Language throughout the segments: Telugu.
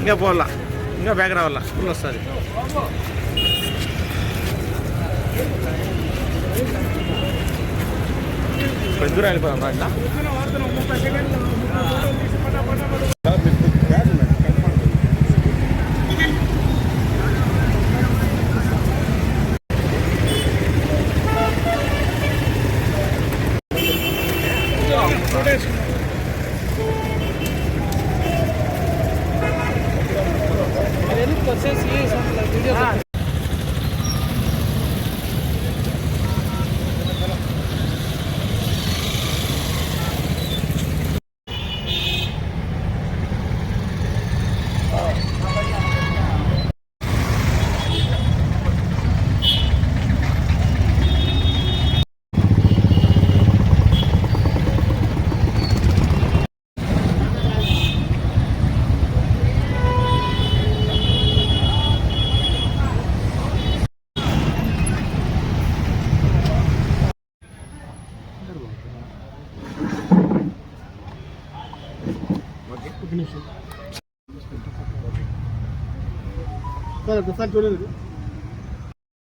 ఇంకా పోవాలా, ఇంకా బ్యాగ్ రావాలా, ఫుల్ వస్తుంది. దూరం వెళ్ళిపోదాం రా.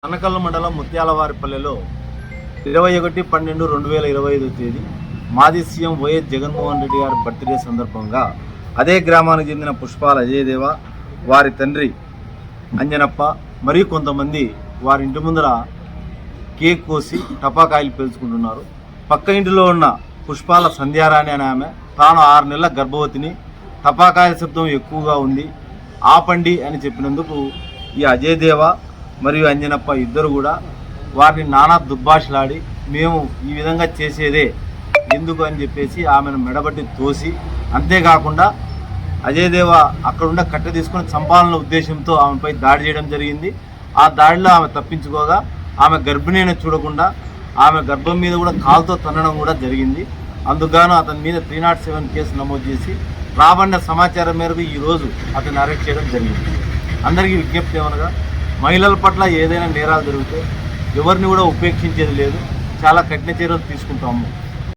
అనకల్ మండలం ముత్యాలవారిపల్లెలో 21/12/2025 తేదీ మాజీ సీఎం వైఎస్ జగన్మోహన్ రెడ్డి గారి బర్త్డే సందర్భంగా అదే గ్రామానికి చెందిన పుష్పాల అజయదేవ, వారి తండ్రి అంజనప్ప మరియు కొంతమంది వారి ఇంటి ముందర కేక్ కోసి టపాకాయలు పేల్చుకుంటున్నారు. పక్క ఇంటిలో ఉన్న పుష్పాల సంధ్యారాణి అనే ఆమె తాను 6 నెలల గర్భవతిని, టపాకాయల శబ్దం ఎక్కువగా ఉంది, ఆపండి అని చెప్పినందుకు ఈ అజయదేవ మరియు అంజనప్ప ఇద్దరు కూడా వారిని నానా దుర్భాషలాడి మేము ఈ విధంగా చేసేదే ఎందుకు అని చెప్పేసి ఆమెను మెడబట్టి తోసి, అంతేకాకుండా అజయదేవ అక్కడున్న కట్టె తీసుకుని చంపాలన్న ఉద్దేశంతో ఆమెపై దాడి చేయడం జరిగింది. ఆ దాడిలో ఆమె తప్పించుకోగా ఆమె గర్భిణిని చూడకుండా ఆమె గర్భం మీద కూడా కాలుతో తన్నడం కూడా జరిగింది. అందుకుగాను అతని మీద 307 కేసు నమోదు చేసి రాబడిన సమాచారం మేరకు ఈరోజు అతన్ని అరెస్ట్ చేయడం జరిగింది. అందరికీ విజ్ఞప్తి ఏమనగా, మహిళల పట్ల ఏదైనా నేరాలు జరిగితే ఎవరిని కూడా ఉపేక్షించేది లేదు, చాలా కఠిన చర్యలు తీసుకుంటాము.